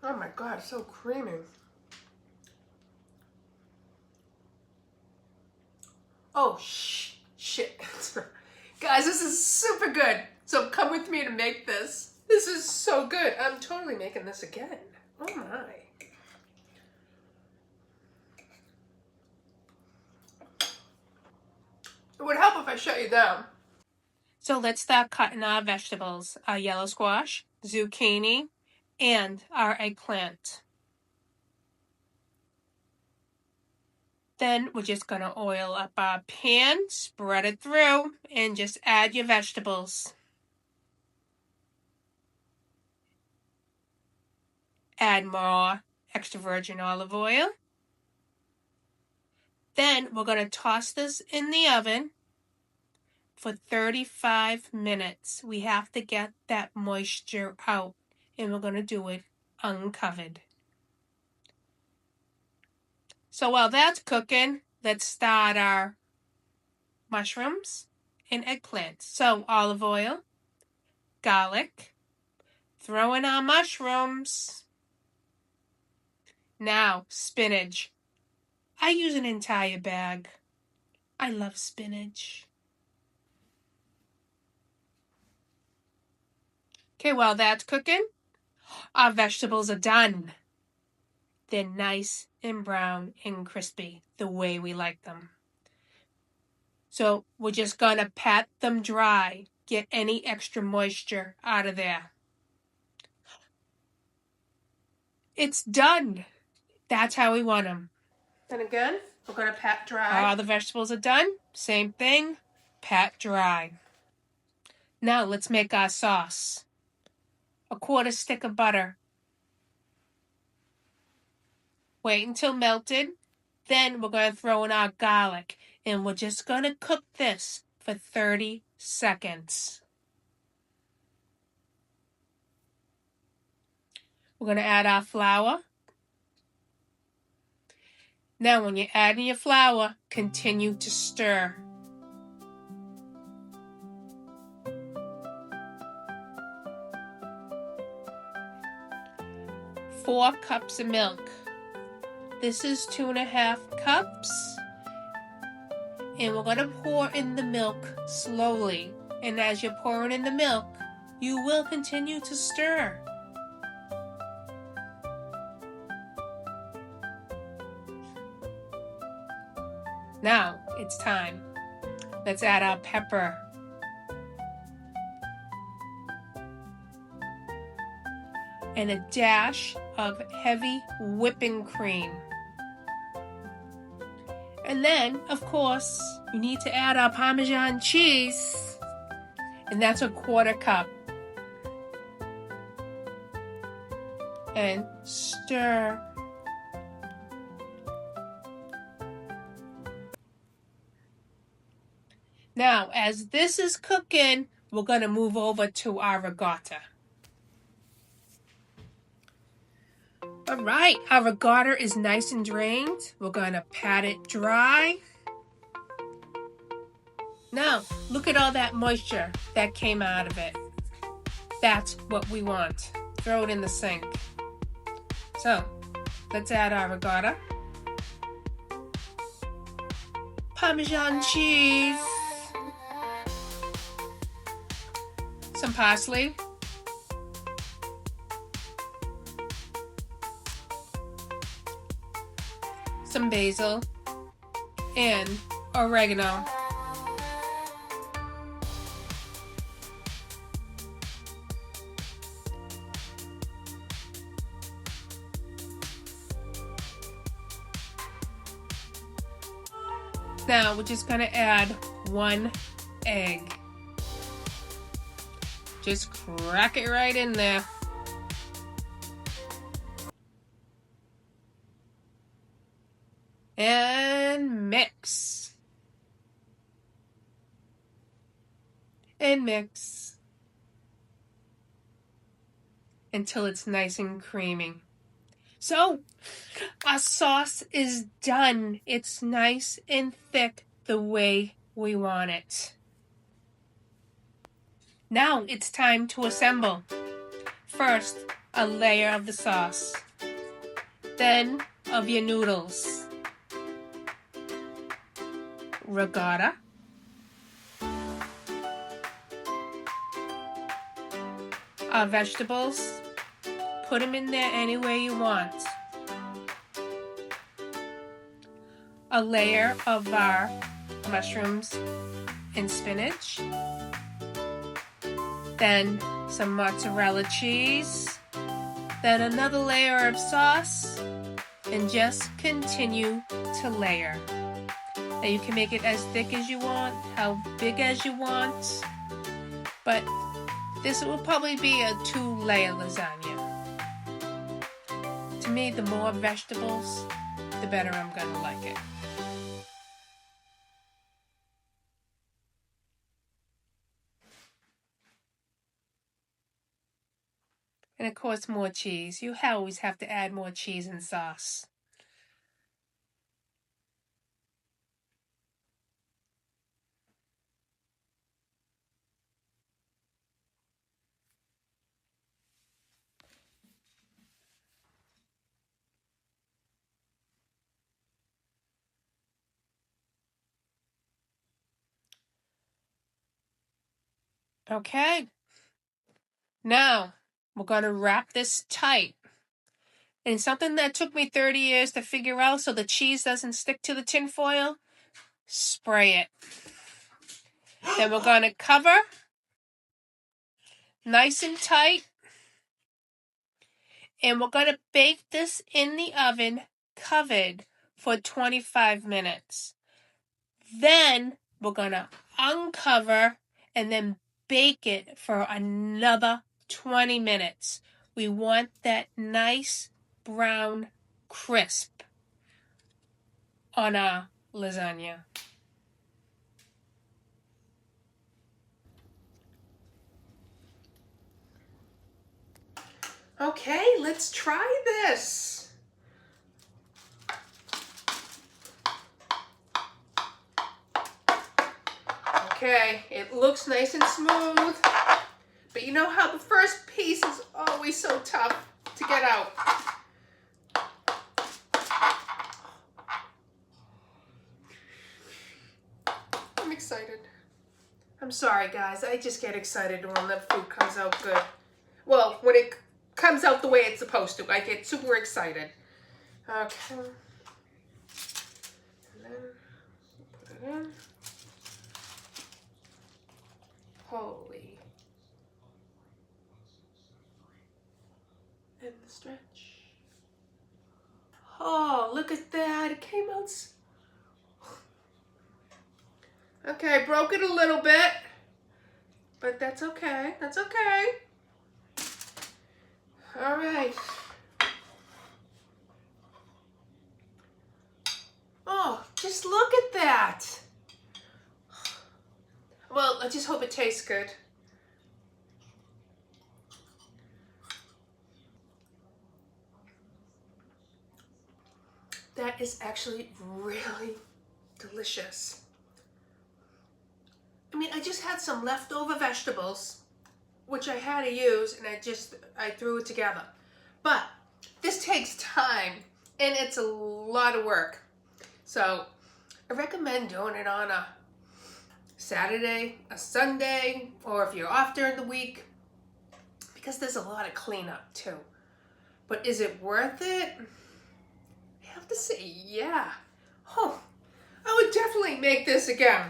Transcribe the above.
Oh my God, so creamy. Oh, shit. Guys, this is super good. So come with me to make this. This is so good. I'm totally making this again. Oh my. It would help if I shut you down. So let's start cutting our vegetables. Our yellow squash, zucchini, and our eggplant. Then we're just going to oil up our pan, spread it through, and just add your vegetables. Add more extra virgin olive oil. Then we're going to toss this in the oven for 35 minutes. We have to get that moisture out, and we're going to do it uncovered. So while that's cooking, let's start our mushrooms and eggplants. So olive oil, garlic, throw in our mushrooms. Now spinach. I use an entire bag. I love spinach. Okay, while that's cooking, our vegetables are done. They're nice and brown and crispy, the way we like them. So we're just gonna pat them dry, get any extra moisture out of there. It's done. That's how we want them. And again, we're gonna pat dry. All the vegetables are done. Same thing, pat dry. Now let's make our sauce. A 1/4 stick of butter. Wait until melted. Then we're going to throw in our garlic. And we're just going to cook this for 30 seconds. We're going to add our flour. Now when you're adding your flour, continue to stir. Four cups of milk. This is 2.5 cups. And we're going to pour in the milk slowly. And as you're pouring in the milk, you will continue to stir. Now it's time. Let's add our pepper. And a dash of heavy whipping cream. And then, of course, you need to add our Parmesan cheese. And that's a 1/4 cup. And stir. Now, as this is cooking, we're going to move over to our ricotta. All right, our ricotta is nice and drained. We're going to pat it dry. Now, look at all that moisture that came out of it. That's what we want. Throw it in the sink. So, let's add our ricotta. Parmesan cheese. Some parsley. Some basil, and oregano. Now we're just going to add 1 egg. Just crack it right in there. And mix. And mix. Until it's nice and creamy. So, our sauce is done. It's nice and thick the way we want it. Now it's time to assemble. First, a layer of the sauce, then of your noodles, ricotta, our vegetables, put them in there any way you want. A layer of our mushrooms and spinach, then some mozzarella cheese, then another layer of sauce, and just continue to layer. Now you can make it as thick as you want, how big as you want, but this will probably be a 2-layer lasagna. To me, the more vegetables, the better I'm gonna like it. And of course, more cheese. You always have to add more cheese and sauce. Okay. Now, we're going to wrap this tight. And something that took me 30 years to figure out so the cheese doesn't stick to the tin foil, spray it. Then we're going to cover nice and tight. And we're going to bake this in the oven covered for 25 minutes. Then we're going to uncover and then bake it for another 20 minutes. We want that nice brown crisp on our lasagna. Okay, let's try this. Okay, it looks nice and smooth, but you know how the first piece is always so tough to get out. I'm excited. I'm sorry, guys. I just get excited when the food comes out good. Well, when it comes out the way it's supposed to. I get super excited. Okay. And then put it in. Holy. And the stretch. Oh, look at that. It came out. Okay, I broke it a little bit. But that's okay. That's okay. All right. Oh, just look at that. Well, I just hope it tastes good. That is actually really delicious. I mean, I just had some leftover vegetables, which I had to use, and I threw it together. But this takes time, and it's a lot of work. So I recommend doing it on a Saturday, a Sunday, or if you're off during the week, because there's a lot of cleanup too. But is it worth it? I have to say, yeah. Oh, I would definitely make this again.